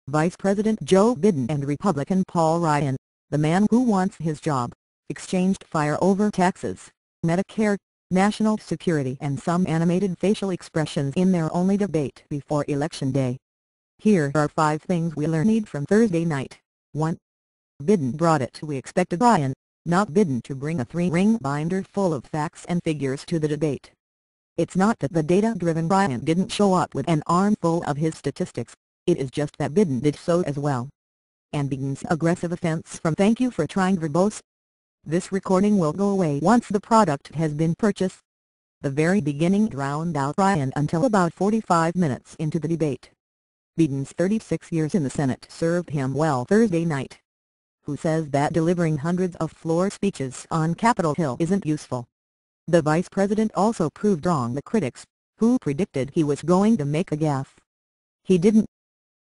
Vice President Joe Biden and Republican Paul Ryan, the man who wants his job, exchanged fire over taxes, Medicare, national security and some animated facial expressions in their only debate before Election Day. Here are 5 things we learned from Thursday night. 1. Biden brought it. We expected Ryan, not Biden, to bring a 3-ring binder full of facts and figures to the debate. It's not that the data-driven Ryan didn't show up with an armful of his statistics, it is just that Biden did so as well. And Biden's aggressive offense from "thank you for trying" verbose. This recording will go away once the product has been purchased. The very beginning drowned out Ryan until about 45 minutes into the debate. Biden's 36 years in the Senate served him well Thursday night. Who says that delivering hundreds of floor speeches on Capitol Hill isn't useful? The vice president also proved wrong the critics, who predicted he was going to make a gaffe. He didn't.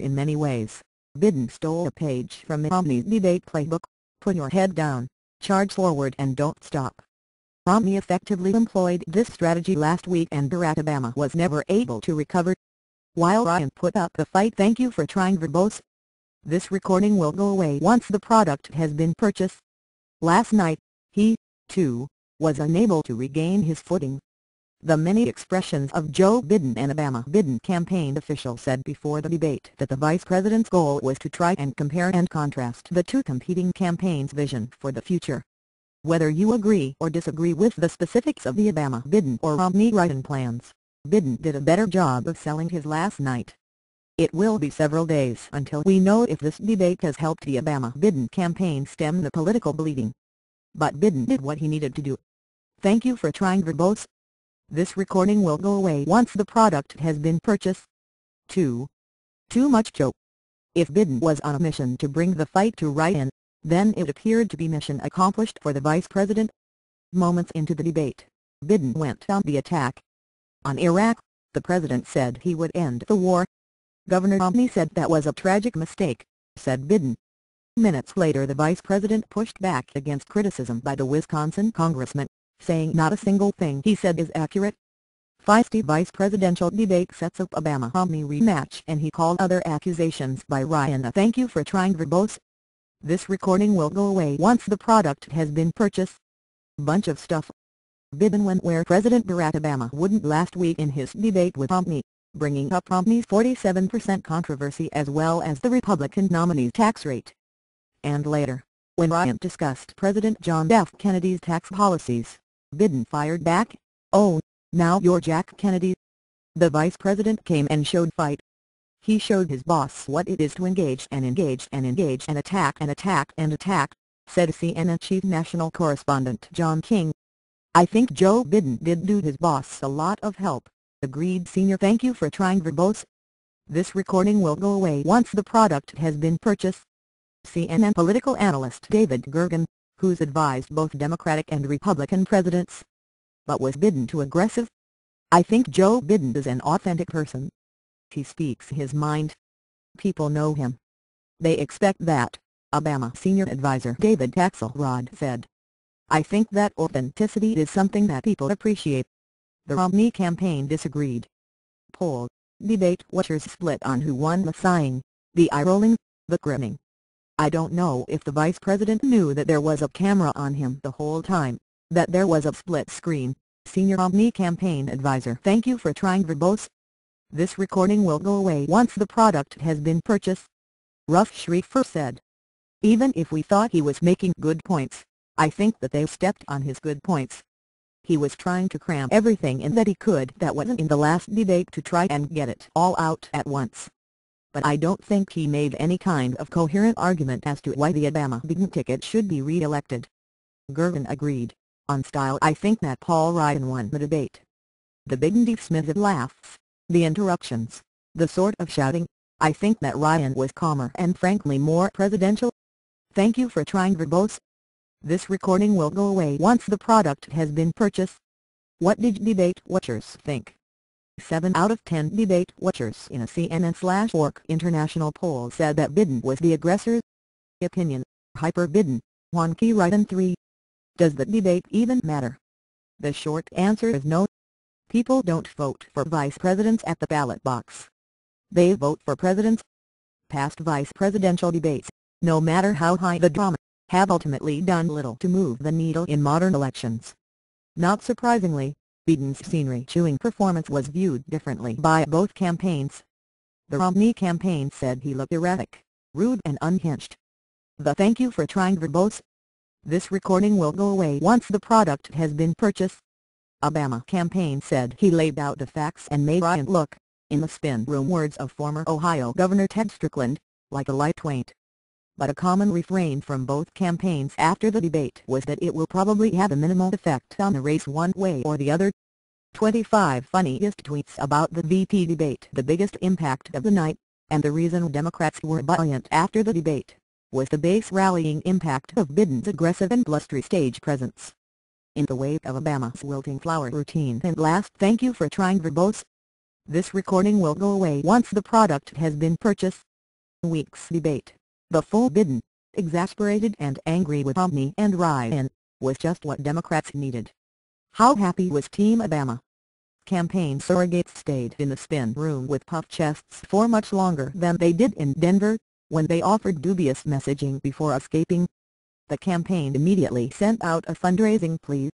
In many ways, Biden stole a page from Romney's debate playbook: put your head down, charge forward and don't stop. Romney effectively employed this strategy last week and Barack Obama was never able to recover. While Ryan put up a fight "thank you for trying" verbose. This recording will go away once the product has been purchased. Last night, he, too, was unable to regain his footing. The many expressions of Joe Biden and Obama-Biden campaign officials said before the debate that the vice president's goal was to try and compare and contrast the two competing campaigns' vision for the future. Whether you agree or disagree with the specifics of the Obama-Biden or Romney-Ryan plans, Biden did a better job of selling his last night. It will be several days until we know if this debate has helped the Obama-Biden campaign stem the political bleeding. But Biden did what he needed to do. Thank you for trying verbose. This recording will go away once the product has been purchased. 2. Too much joke. If Biden was on a mission to bring the fight to Ryan, then it appeared to be mission accomplished for the vice president. Moments into the debate, Biden went on the attack. On Iraq, the president said he would end the war. Governor Romney said that was a tragic mistake, said Biden. Minutes later the vice president pushed back against criticism by the Wisconsin congressman, saying not a single thing he said is accurate. Feisty vice presidential debate sets up Obama-Romney rematch and he called other accusations by Ryan a "thank you for trying" verbose. This recording will go away once the product has been purchased. Bunch of stuff. Biden went where President Barack Obama wouldn't last week in his debate with Romney, bringing up Romney's 47% controversy as well as the Republican nominee's tax rate. And later, when Ryan discussed President John F. Kennedy's tax policies, Biden fired back, "Oh, now you're Jack Kennedy." The vice president came and showed fight. He showed his boss what it is to engage and engage and engage and attack and attack and attack, said CNN chief national correspondent John King. "I think Joe Biden did do his boss a lot of help," agreed senior "thank you for trying" verbose. This recording will go away once the product has been purchased. CNN political analyst David Gergen, who's advised both Democratic and Republican presidents. But was Biden too aggressive? "I think Joe Biden is an authentic person. He speaks his mind. People know him. They expect that," Obama senior advisor David Axelrod said. "I think that authenticity is something that people appreciate." The Romney campaign disagreed. Poll, debate watchers split on who won the sighing, the eye-rolling, the grinning. "I don't know if the vice president knew that there was a camera on him the whole time, that there was a split screen," senior Romney campaign advisor "thank you for trying" verbose. This recording will go away once the product has been purchased. Ruff Schrieffer said, "Even if we thought he was making good points, I think that they stepped on his good points. He was trying to cram everything in that he could that wasn't in the last debate to try and get it all out at once. But I don't think he made any kind of coherent argument as to why the Obama-Biden ticket should be re-elected." Gergen agreed. "On style I think that Paul Ryan won the debate. The Biden-dismissive laughs, the interruptions, the sort of shouting, I think that Ryan was calmer and frankly more presidential." Thank you for trying verbose. This recording will go away once the product has been purchased. What did debate watchers think? 7 out of 10 debate watchers in a CNN/Ork International poll said that Biden was the aggressor. Opinion, Hyper Biden, wonky Ryan 3. Does the debate even matter? The short answer is no. People don't vote for vice presidents at the ballot box. They vote for presidents. Past vice presidential debates, no matter how high the drama, have ultimately done little to move the needle in modern elections. Not surprisingly, Biden's scenery-chewing performance was viewed differently by both campaigns. The Romney campaign said he looked erratic, rude and unhinged. The "thank you for trying" verbose. This recording will go away once the product has been purchased. Obama campaign said he laid out the facts and made Ryan look, in the spin room words of former Ohio Governor Ted Strickland, like a lightweight. But a common refrain from both campaigns after the debate was that it will probably have a minimal effect on the race one way or the other. 25 funniest tweets about the VP debate. The biggest impact of the night, and the reason Democrats were buoyant after the debate, was the base rallying impact of Biden's aggressive and blustery stage presence. In the wake of Obama's wilting flower routine and last "thank you for trying" verbose. This recording will go away once the product has been purchased. Week's debate. The full Biden, exasperated and angry with Romney and Ryan, was just what Democrats needed. How happy was Team Obama? Campaign surrogates stayed in the spin room with puffed chests for much longer than they did in Denver, when they offered dubious messaging before escaping. The campaign immediately sent out a fundraising plea.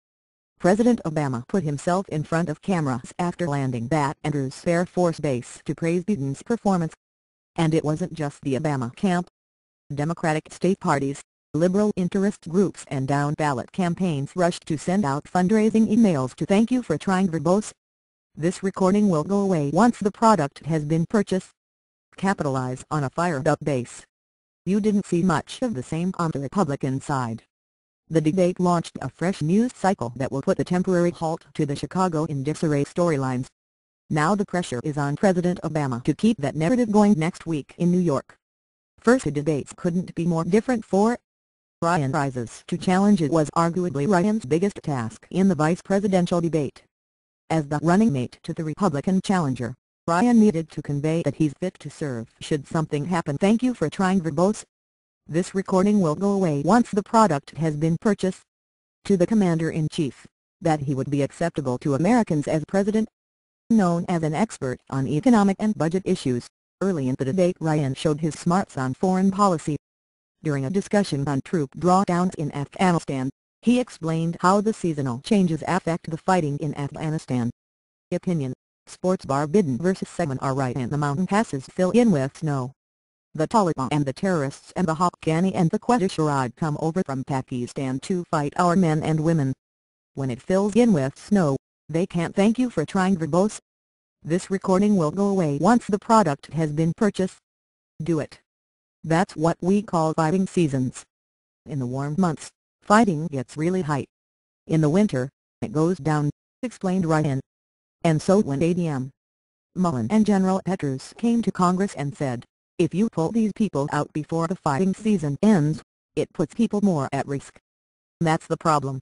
President Obama put himself in front of cameras after landing at Andrews Air Force Base to praise Biden's performance. And it wasn't just the Obama camp. Democratic state parties, liberal interest groups and down-ballot campaigns rushed to send out fundraising emails to "thank you for trying" verbose. This recording will go away once the product has been purchased. Capitalize on a fired-up base. You didn't see much of the same on the Republican side. The debate launched a fresh news cycle that will put a temporary halt to the Chicago in disarray storylines. Now the pressure is on President Obama to keep that narrative going next week in New York. First, the debates couldn't be more different for Ryan. Rises to challenge it was arguably Ryan's biggest task in the vice presidential debate. As the running mate to the Republican challenger, Ryan needed to convey that he's fit to serve should something happen. "Thank you for trying" verbose. This recording will go away once the product has been purchased. To the Commander-in-Chief, that he would be acceptable to Americans as president. Known as an expert on economic and budget issues, early in the debate Ryan showed his smarts on foreign policy. During a discussion on troop drawdowns in Afghanistan, he explained how the seasonal changes affect the fighting in Afghanistan. Opinion: Sports bar Biden vs. Segment are right and the mountain passes fill in with snow. The Taliban and the terrorists and the Haqqani and the Quetta Sharad come over from Pakistan to fight our men and women. When it fills in with snow, they can't "thank you for trying" verbose. This recording will go away once the product has been purchased. Do it. That's what we call fighting seasons. In the warm months, fighting gets really high. In the winter, it goes down, explained Ryan. And so when ADM Mullen and General Petraeus came to Congress and said, "If you pull these people out before the fighting season ends, it puts people more at risk." That's the problem.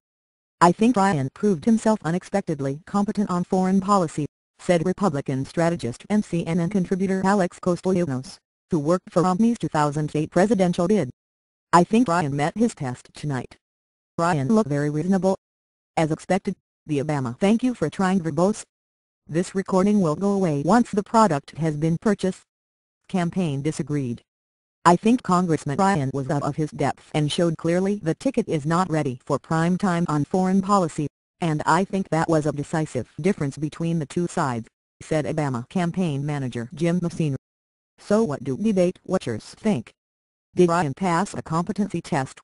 "I think Ryan proved himself unexpectedly competent on foreign policy," said Republican strategist and CNN contributor Alex Kostoyanos, who worked for Romney's 2008 presidential bid. "I think Ryan met his test tonight. Ryan looked very reasonable." As expected, the Obama "thank you for trying" verbose. This recording will go away once the product has been purchased. Campaign disagreed. "I think Congressman Ryan was out of his depth and showed clearly the ticket is not ready for prime time on foreign policy, and I think that was a decisive difference between the two sides," said Obama campaign manager Jim Messina. So what do debate watchers think? Did Ryan pass a competency test?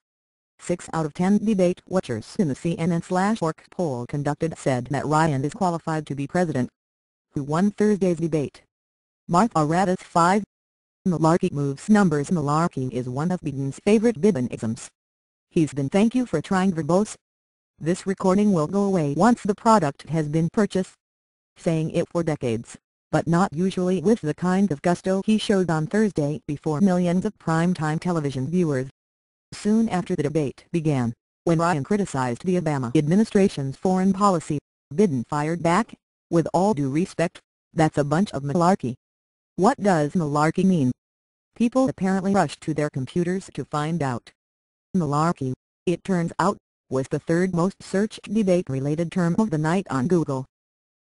6 out of 10 debate watchers in the CNN/Ork poll conducted said that Ryan is qualified to be president. Who won Thursday's debate? Martha Raddatz 5. Malarkey moves numbers. Malarkey is one of Biden's favorite Bidenisms. He's been "thank you for trying" verbose. This recording will go away once the product has been purchased. Saying it for decades, but not usually with the kind of gusto he showed on Thursday before millions of primetime television viewers. Soon after the debate began, when Ryan criticized the Obama administration's foreign policy, Biden fired back, "With all due respect, that's a bunch of malarkey." What does malarkey mean? People apparently rushed to their computers to find out. Malarkey, it turns out, was the third most searched debate-related term of the night on Google.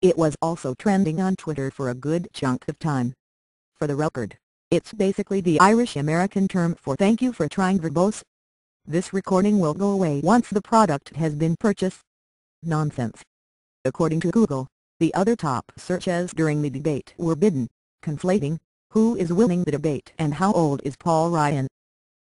It was also trending on Twitter for a good chunk of time. For the record, It's basically the Irish-American term for thank you for trying verbose. This recording will go away once the product has been purchased. Nonsense. According to Google, the other top searches during the debate were Biden, conflating, who is winning the debate and how old is Paul Ryan.